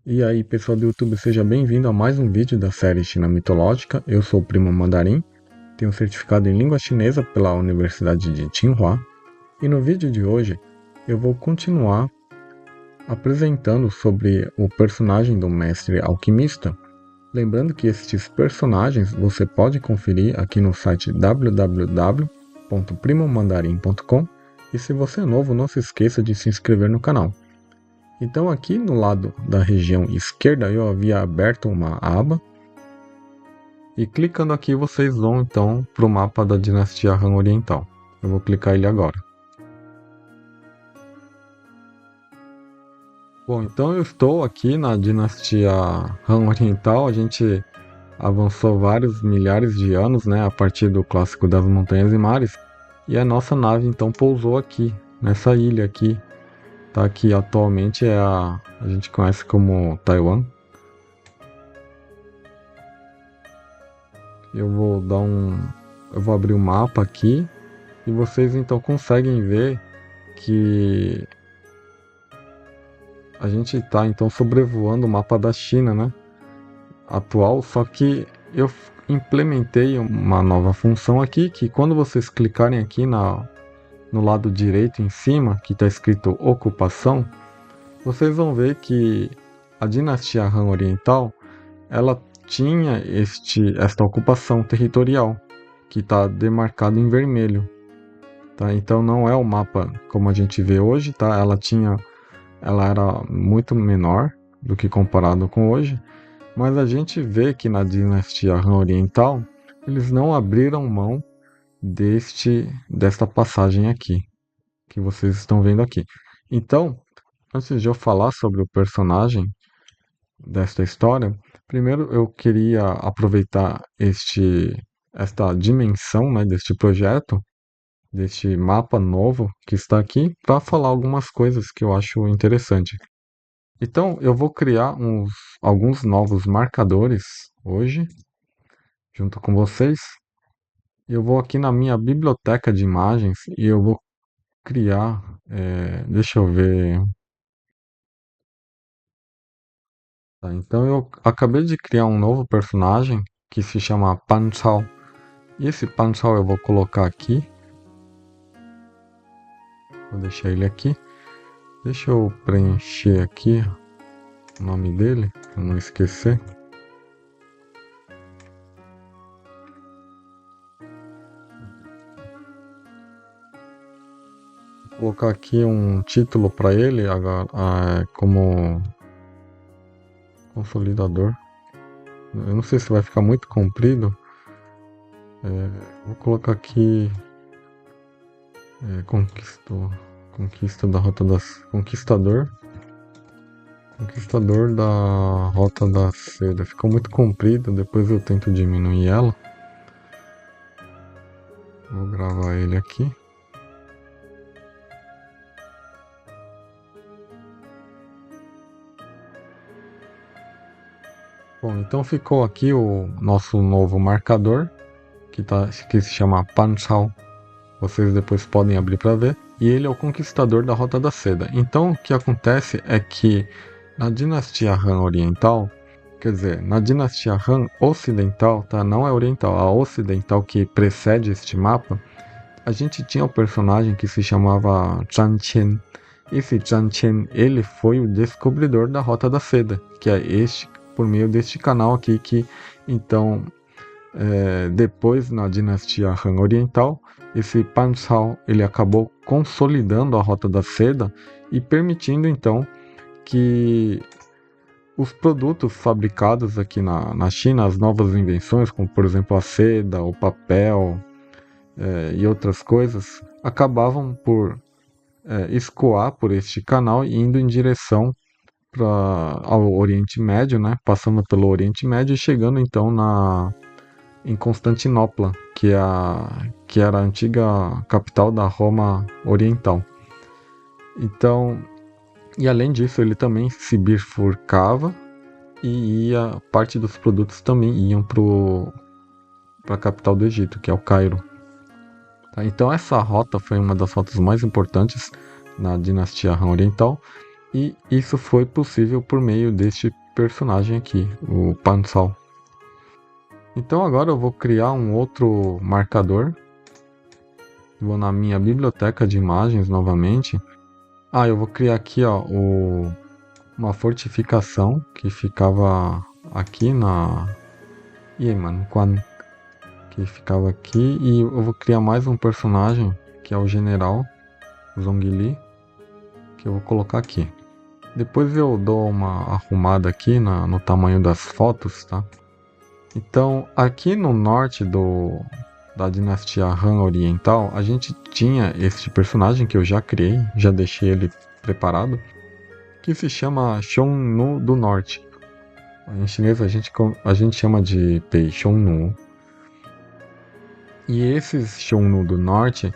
E aí, pessoal do YouTube, seja bem-vindo a mais um vídeo da série China Mitológica. Eu sou o Primo Mandarim, tenho certificado em língua chinesa pela Universidade de Tsinghua. E no vídeo de hoje, eu vou continuar apresentando sobre o personagem do mestre alquimista. Lembrando que estes personagens você pode conferir aqui no site www.primomandarim.com. E se você é novo, não se esqueça de se inscrever no canal. Então aqui no lado da região esquerda eu havia aberto uma aba e clicando aqui vocês vão então para o mapa da dinastia Han Oriental. Eu vou clicar ele agora. Bom, então eu estou aqui na dinastia Han Oriental. A gente avançou vários milhares de anos, né, a partir do clássico das montanhas e mares, e a nossa nave então pousou aqui nessa ilha aqui. Tá aqui atualmente a gente conhece como Taiwan. Eu vou abrir o mapa aqui e vocês então conseguem ver que a gente está então sobrevoando o mapa da China, né? Atual, só que eu implementei uma nova função aqui que quando vocês clicarem aqui no lado direito em cima, que está escrito ocupação, vocês vão ver que a dinastia Han Oriental ela tinha esta ocupação territorial que está demarcado em vermelho, tá? Então não é o mapa como a gente vê hoje, tá? Ela era muito menor do que comparado com hoje, mas a gente vê que na dinastia Han Oriental eles não abriram mão desta passagem aqui que vocês estão vendo aqui. Então, antes de eu falar sobre o personagem desta história, primeiro eu queria aproveitar esta dimensão, né, deste projeto, deste mapa novo que está aqui, para falar algumas coisas que eu acho interessante. Então, eu vou criar alguns novos marcadores hoje, junto com vocês. Eu vou aqui na minha biblioteca de imagens e eu vou criar, deixa eu ver. Tá, então eu acabei de criar um novo personagem que se chama Pan Chao. E esse Pan Chao eu vou colocar aqui. Vou deixar ele aqui. Deixa eu preencher aqui o nome dele, para não esquecer. Vou colocar aqui um título para ele como consolidador. Eu não sei se vai ficar muito comprido. Vou colocar aqui Conquista da Rota das Conquistador. Conquistador da Rota da Seda. Ficou muito comprido, depois eu tento diminuir ela. Vou gravar ele aqui. Bom, então ficou aqui o nosso novo marcador, que se chama Pan Chao. Vocês depois podem abrir para ver. E ele é o conquistador da Rota da Seda. Então o que acontece é que na dinastia Han Oriental, quer dizer, na dinastia Han Ocidental, tá? Não é oriental, a ocidental que precede este mapa, a gente tinha um personagem que se chamava Zhang Qian. Esse Zhang Qian, ele foi o descobridor da Rota da Seda, que é por meio deste canal aqui que, então, depois na dinastia Han Oriental, esse Pan Chao, ele acabou consolidando a Rota da Seda e permitindo então que os produtos fabricados aqui na China, as novas invenções, como por exemplo a seda, o papel e outras coisas, acabavam por escoar por este canal e indo em direção ao Oriente Médio, né? Passando pelo Oriente Médio e chegando então em Constantinopla, que era a antiga capital da Roma Oriental. Então, e além disso, ele também se bifurcava e parte dos produtos também iam para a capital do Egito, que é o Cairo. Tá? Então essa rota foi uma das rotas mais importantes na dinastia Han Oriental. E isso foi possível por meio deste personagem aqui, o Pansal. Então agora eu vou criar um outro marcador. Vou na minha biblioteca de imagens novamente. Eu vou criar aqui ó, uma fortificação que ficava aqui na Yeman-Quan, que ficava aqui. E eu vou criar mais um personagem, que é o General Zhongli, que eu vou colocar aqui. Depois eu dou uma arrumada aqui no tamanho das fotos, tá? Então, aqui no norte da dinastia Han Oriental, a gente tinha este personagem que eu já criei, já deixei ele preparado, que se chama Xiongnu do Norte. Em chinês a gente chama de Pei Xiongnu. E esses Xiongnu do Norte,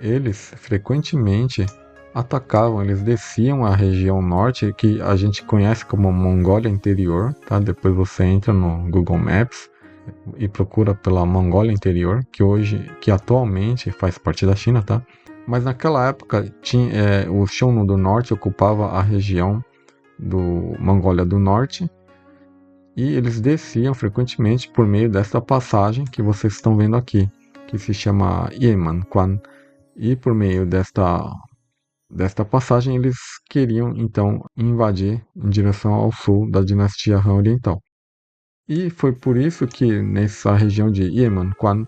eles frequentemente atacavam, eles desciam a região norte, que a gente conhece como Mongólia Interior, tá? Depois você entra no Google Maps e procura pela Mongólia Interior, que atualmente faz parte da China, tá? Mas naquela época o Xiongnu do Norte ocupava a região do Mongólia do Norte e eles desciam frequentemente por meio desta passagem que vocês estão vendo aqui, que se chama Yeman-Quan, e por meio desta passagem eles queriam então invadir em direção ao sul da dinastia Han Oriental. E foi por isso que nessa região de Yemen-Quan,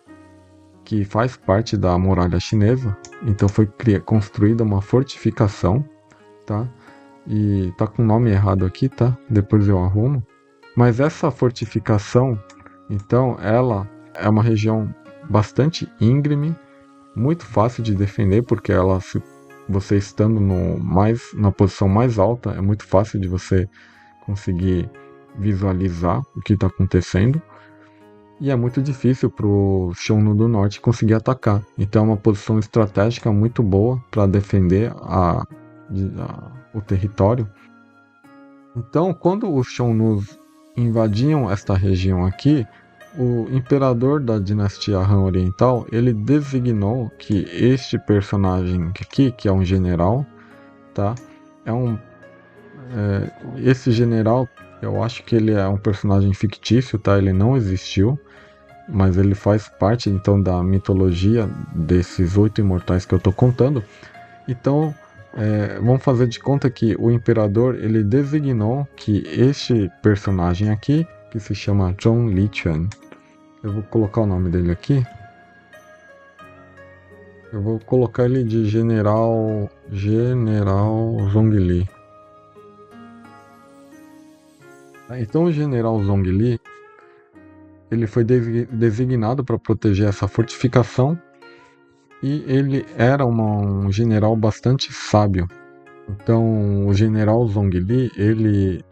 que faz parte da muralha chinesa, então foi construída uma fortificação, tá? E tá com o nome errado aqui, tá? Depois eu arrumo. Mas essa fortificação, então, ela é uma região bastante íngreme, muito fácil de defender, porque você estando na posição mais alta, é muito fácil de você conseguir visualizar o que está acontecendo. E é muito difícil para o Xiongnu do Norte conseguir atacar. Então é uma posição estratégica muito boa para defender o território. Então, quando os Xiongnu's invadiam esta região aqui, o imperador da dinastia Han Oriental, ele designou que este personagem aqui, que é um general, tá? Esse general, eu acho que ele é um personagem fictício, tá? Ele não existiu, mas ele faz parte então da mitologia desses 8 imortais que eu tô contando. Então, vamos fazer de conta que o imperador ele designou que este personagem aqui, que se chama Zhong Liquan, eu vou colocar o nome dele aqui. Eu vou colocar ele de General Zhongli. Então o General Zhongli ele foi designado para proteger essa fortificação e ele era um general bastante sábio. Então o General Zhongli ele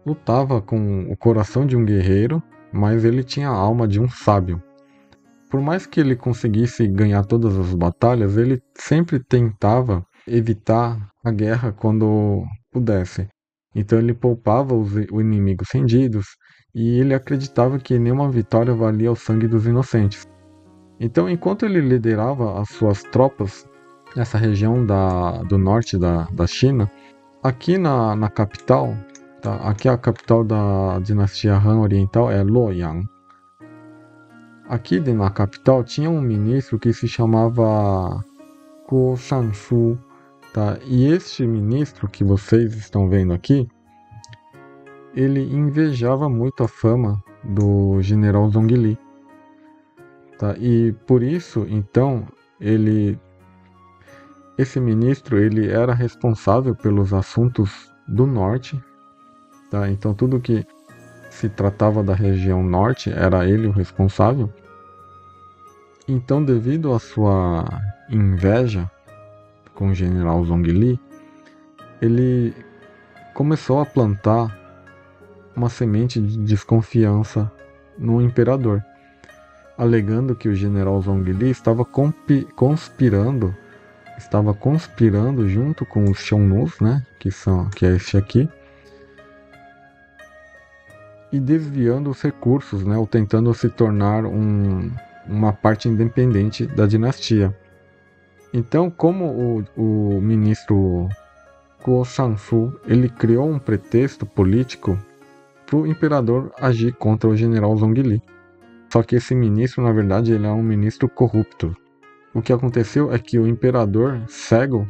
lutava com o coração de um guerreiro, mas ele tinha a alma de um sábio. Por mais que ele conseguisse ganhar todas as batalhas, ele sempre tentava evitar a guerra quando pudesse. Então ele poupava os inimigos rendidos e ele acreditava que nenhuma vitória valia o sangue dos inocentes. Então, enquanto ele liderava as suas tropas nessa região do norte da China, aqui na capital, tá? Aqui a capital da dinastia Han Oriental é Luoyang. Aqui na capital tinha um ministro que se chamava Guo Shanshu, tá? E este ministro que vocês estão vendo aqui, ele invejava muito a fama do general Zhongli, tá? E por isso, então, esse ministro ele era responsável pelos assuntos do norte, tá? Então tudo que se tratava da região norte era ele o responsável. Então, devido à sua inveja com o general Zhongli, ele começou a plantar uma semente de desconfiança no imperador, alegando que o general Zhongli estava conspirando junto com os Xiongnu's, né, que é esse aqui, e desviando os recursos, né, ou tentando se tornar uma parte independente da dinastia. Então, como o ministro Guo Shangshu, ele criou um pretexto político para o imperador agir contra o general Zhongli. Só que esse ministro, na verdade, ele é um ministro corrupto. O que aconteceu é que o imperador, cego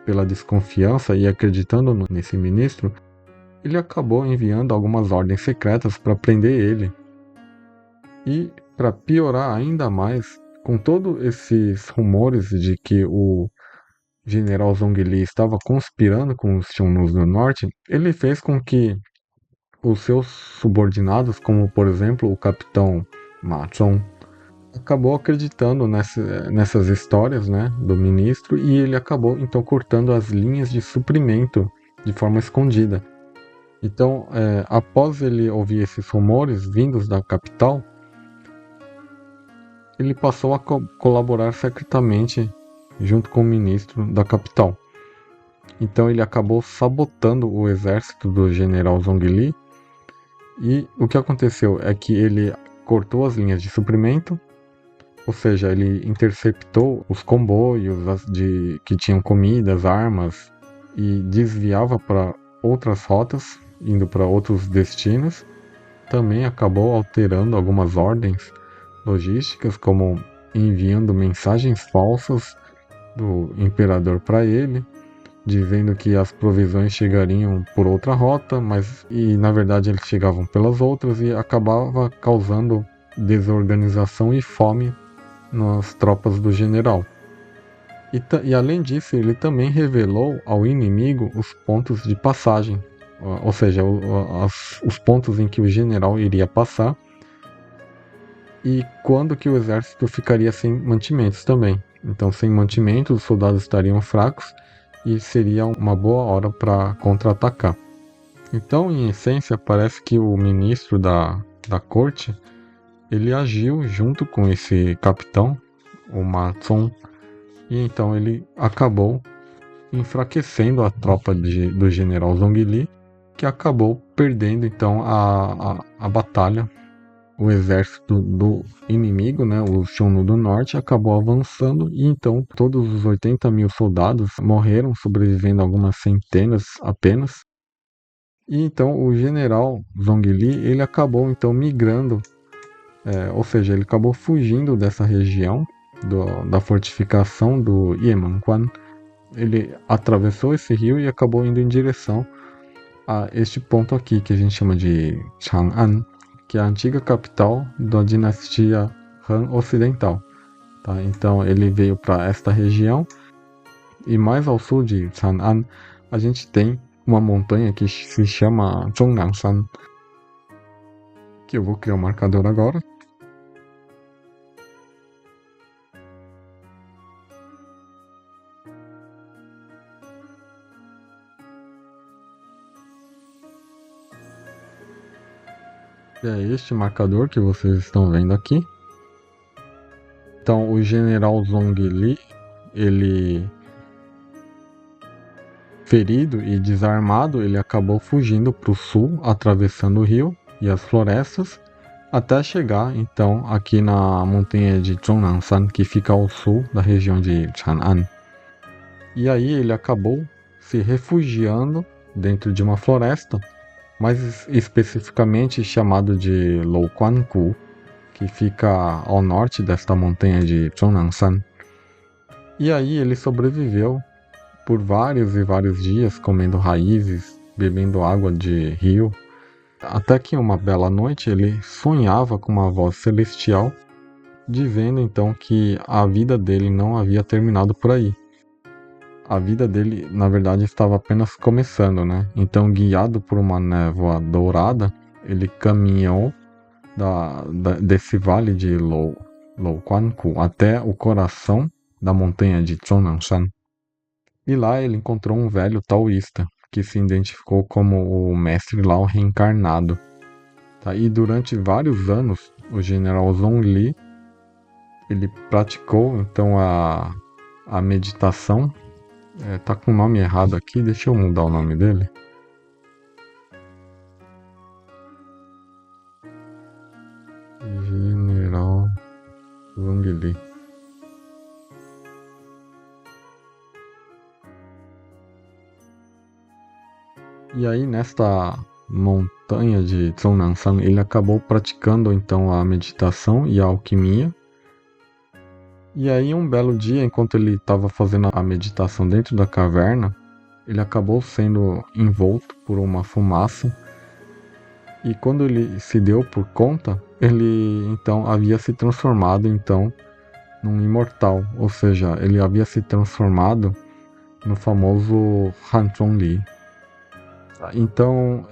pela desconfiança e acreditando nesse ministro, ele acabou enviando algumas ordens secretas para prender ele. E, para piorar ainda mais, com todos esses rumores de que o general Zhongli estava conspirando com os Xiongnos do Norte, ele fez com que os seus subordinados, como por exemplo o capitão Ma Zhong, acabou acreditando nessas histórias, né, do ministro, e ele acabou então cortando as linhas de suprimento de forma escondida. Então, após ele ouvir esses rumores vindos da capital, ele passou a colaborar secretamente junto com o ministro da capital. Então ele acabou sabotando o exército do general Zhongli, e o que aconteceu é que ele cortou as linhas de suprimento, ou seja, ele interceptou os comboios que tinham comidas, armas, e desviava para outras rotas, indo para outros destinos. Também acabou alterando algumas ordens logísticas, como enviando mensagens falsas do imperador para ele, dizendo que as provisões chegariam por outra rota, e na verdade eles chegavam pelas outras, e acabava causando desorganização e fome nas tropas do general. E além disso, ele também revelou ao inimigo os pontos de passagem, ou seja, os pontos em que o general iria passar, e quando que o exército ficaria sem mantimentos também. Então, sem mantimentos, os soldados estariam fracos e seria uma boa hora para contra-atacar. Então, em essência, parece que o ministro da corte, ele agiu junto com esse capitão, o Ma Zhong, e então ele acabou enfraquecendo a tropa do general Zhongli, que acabou perdendo então a batalha. O exército do inimigo, né, o Xiongnu do Norte, acabou avançando, e então todos os 80 mil soldados morreram, sobrevivendo algumas centenas apenas. E então o general Zhongli, ele acabou então migrando, ou seja, ele acabou fugindo dessa região da fortificação do Yemenguan. Ele atravessou esse rio e acabou indo em direção a este ponto aqui, que a gente chama de Chang'an, que é a antiga capital da dinastia Han Ocidental. Tá? Então ele veio para esta região, e mais ao sul de Chang'an a gente tem uma montanha que se chama Zhongnangshan, que eu vou criar um marcador agora. E é este marcador que vocês estão vendo aqui. Então o general Zhongli, ele ferido e desarmado, ele acabou fugindo para o sul, atravessando o rio e as florestas, até chegar então aqui na montanha de Zhongnangshan, que fica ao sul da região de Chang'an. E aí ele acabou se refugiando dentro de uma floresta, mais especificamente chamado de Louquangu, que fica ao norte desta montanha de Zhongnangshan. E aí ele sobreviveu por vários e vários dias, comendo raízes, bebendo água de rio, até que uma bela noite ele sonhava com uma voz celestial, dizendo então que a vida dele não havia terminado por aí. A vida dele, na verdade, estava apenas começando, né? Então, guiado por uma névoa dourada, ele caminhou desse vale de Louquangu até o coração da montanha de Zhongnangshan. E lá ele encontrou um velho taoísta, que se identificou como o mestre Lao reencarnado. Tá? E durante vários anos, o general Zhongli, ele praticou então a meditação. Tá com o nome errado aqui, deixa eu mudar o nome dele. General Zhongli. E aí nesta montanha de Zhongnanshan, ele acabou praticando então a meditação e a alquimia. E aí um belo dia, enquanto ele estava fazendo a meditação dentro da caverna, ele acabou sendo envolto por uma fumaça. E quando ele se deu por conta, ele então havia se transformado então num imortal, ou seja, ele havia se transformado no famoso Han Zhongli. Então,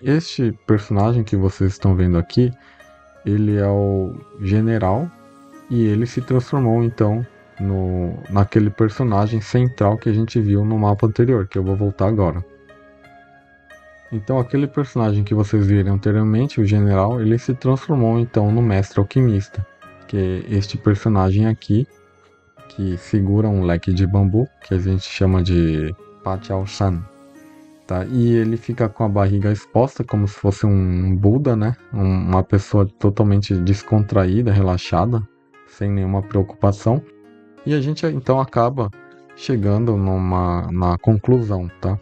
este personagem que vocês estão vendo aqui, ele é o general e ele se transformou então naquele personagem central que a gente viu no mapa anterior, que eu vou voltar agora. Então aquele personagem que vocês viram anteriormente, o general, ele se transformou então no mestre alquimista, que é este personagem aqui, que segura um leque de bambu, que a gente chama de Pachao Shan. Tá? E ele fica com a barriga exposta, como se fosse um Buda, né? Uma pessoa totalmente descontraída, relaxada, sem nenhuma preocupação. E a gente então acaba chegando na conclusão, tá?